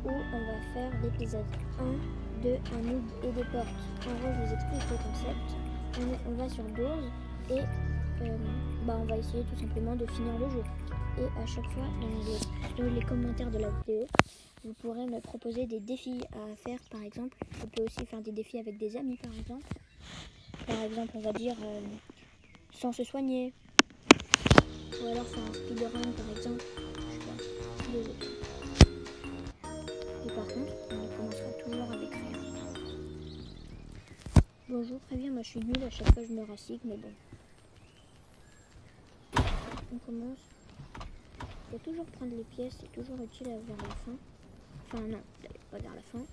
où on va faire l'épisode 1 de Un noob et des portes. En gros, je vous explique le concept. On va sur 12 et on va essayer tout simplement de finir le jeu. Et à chaque fois, dans les commentaires de la vidéo, vous pourrez me proposer des défis à faire, par exemple. Je peux aussi faire des défis avec des amis, par exemple. Par exemple, on va dire sans se soigner. Ou alors faire un speedrun, par exemple. Je sais pas, désolé. Et par contre, on commencera toujours avec rien. Bon, je vous préviens, moi je suis nulle, à chaque fois je me rassigue, mais bon. On commence. Il faut toujours prendre les pièces, c'est toujours utile vers la fin. Enfin non, pas vers la fin.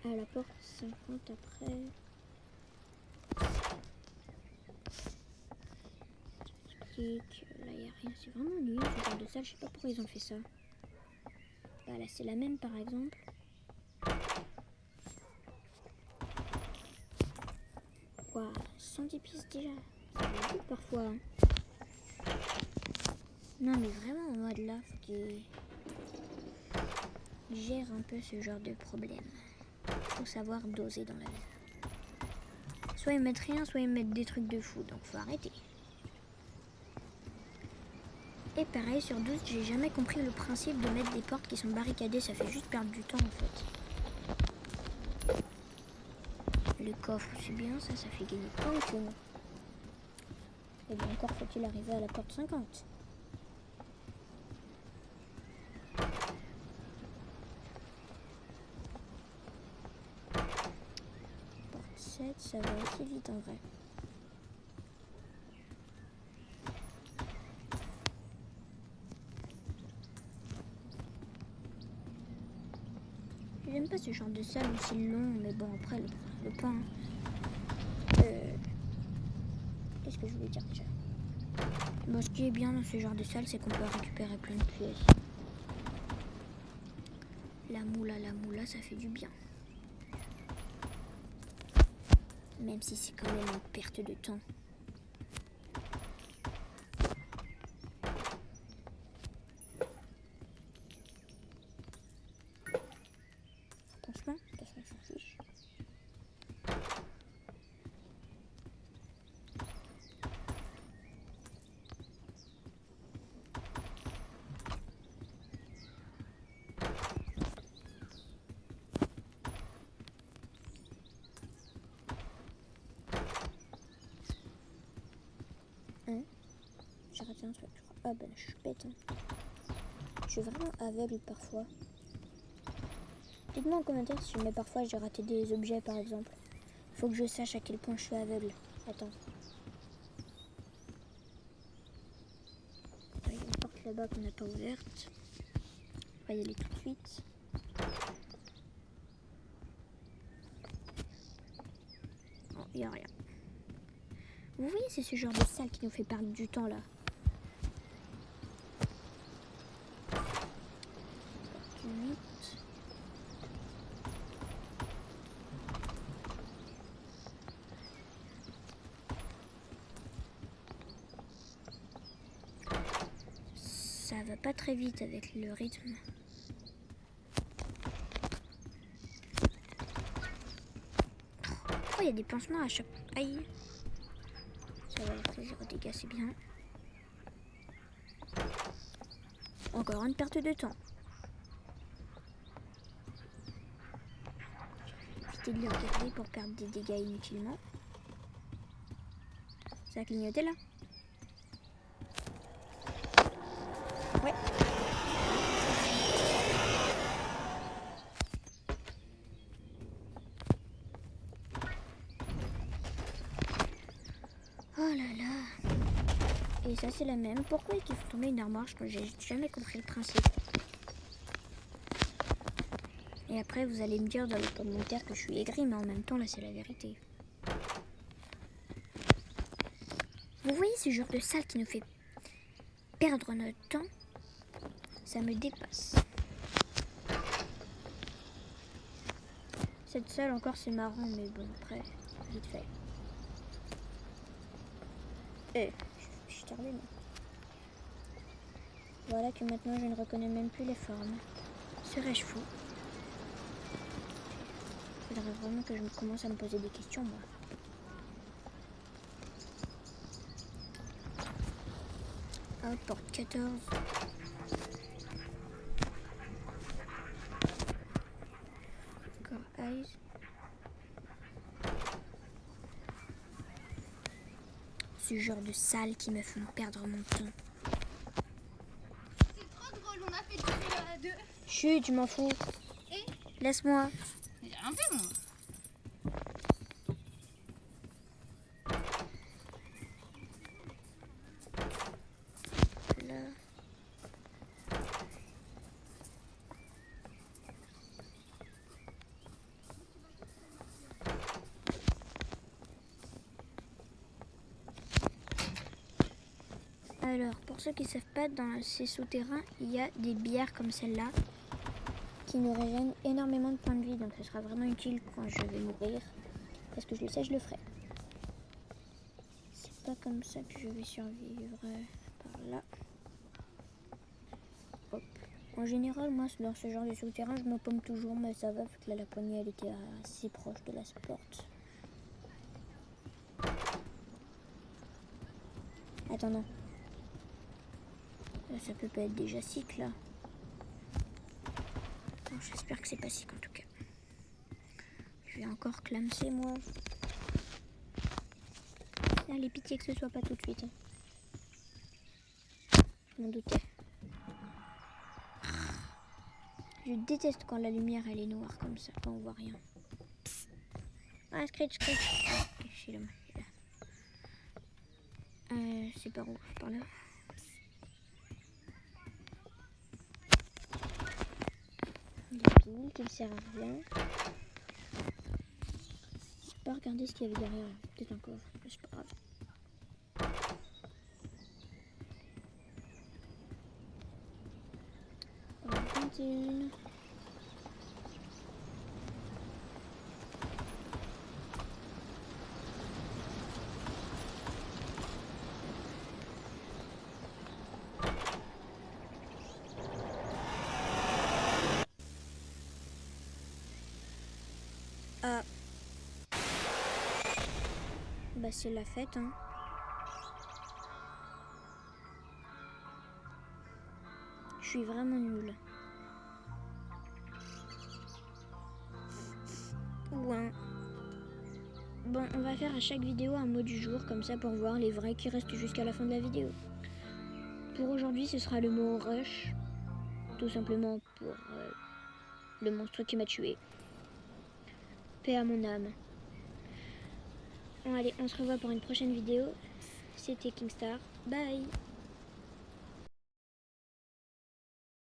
À la porte 50 après. J'explique. Là il n'y a rien, c'est vraiment nul ce genre de salle, je sais pas pourquoi ils ont fait ça. Bah là c'est la même par exemple. Quoi, 110 pièces déjà, ça va vite parfois. Hein. Non mais vraiment en mode là, faut qu'ils gèrent un peu ce genre de problème. Faut savoir doser dans la vie. Soit ils mettent rien, soit ils mettent des trucs de fou, donc faut arrêter. Et pareil, sur 12, j'ai jamais compris le principe de mettre des portes qui sont barricadées, ça fait juste perdre du temps en fait. Le coffre, c'est bien ça fait gagner plein de thunes. Et bien encore faut-il arriver à la porte 50. Porte 7, ça va assez vite en vrai. J'aime pas ce genre de salle aussi long, mais bon après le point. Qu'est-ce que je voulais dire déjà? Bon, ce qui est bien dans ce genre de salle, c'est qu'on peut récupérer plein de pièces. La moula, ça fait du bien. Même si c'est quand même une perte de temps. Franchement, de toute façon, on s'en fiche. J'ai raté un truc, je crois. Ah ben, je suis bête. Hein. Je suis vraiment aveugle parfois. Dites-moi en commentaire si mais parfois j'ai raté des objets par exemple. Faut que je sache à quel point je suis aveugle. Attends. Il y a une porte là-bas qu'on n'a pas ouverte. On va y aller tout de suite. Non, il n'y a rien. Vous voyez, c'est ce genre de salle qui nous fait perdre du temps là. Ça va pas très vite avec le rythme. Oh, il y a des pansements à chaque... Aïe. Ça va, après 0 dégâts, c'est bien. Encore une perte de temps. Éviter de les regarder pour perdre des dégâts inutilement. Ça a clignoté là? Ouais. Oh là là. Et ça c'est la même. Pourquoi est-ce qu'il faut tomber une armoire? J'ai jamais compris le principe. Et après vous allez me dire dans les commentaires que je suis aigrie, mais en même temps là c'est la vérité. Vous voyez ce genre de salle qui nous fait perdre notre temps? Ça me dépasse. Cette salle encore c'est marrant, mais bon après, vite fait. Je suis tardée, mais... Voilà que maintenant je ne reconnais même plus les formes. Serais-je fou? Faudrait vraiment que je commence à me poser des questions, moi. Hop, porte 14. Encore eyes. Ce genre de salles qui me font perdre mon temps. C'est trop drôle, on a fait du vélo à deux. Chut, tu m'en fous. Et Laisse-moi. j'ai rien fait, moi. Là. Alors, pour ceux qui ne savent pas, dans ces souterrains, il y a des bières comme celle-là qui nous régènent énormément de points de vie. Donc, ce sera vraiment utile quand je vais mourir. Parce que je le sais, je le ferai. C'est pas comme ça que je vais survivre par là. Hop. En général, moi, dans ce genre de souterrain, je me paume toujours, mais ça va, vu que là, la poignée, elle était assez proche de la porte. Attends, non. Là, ça peut pas être déjà sick, là. Bon, j'espère que c'est pas sick, en tout cas. Je vais encore clamser, moi. Allez, pitié que ce soit pas tout de suite. Je m'en doutais. Je déteste quand la lumière, elle est noire comme ça, quand on voit rien. Ah, scratch. Ah, ok, je suis là. C'est par où? Par là. Des piles qui ne servent à rien. Je peux pas regarder ce qu'il y avait derrière. Peut-être encore. C'est pas grave. Voilà, 21. Ah. Bah c'est la fête, hein. Je suis vraiment nulle. Ouais. Bon, on va faire à chaque vidéo un mot du jour, comme ça pour voir les vrais qui restent jusqu'à la fin de la vidéo. Pour aujourd'hui, ce sera le mot rush. Tout simplement pour le monstre qui m'a tué. Paix à mon âme. Bon allez, on se revoit pour une prochaine vidéo. C'était Kingstar. Bye.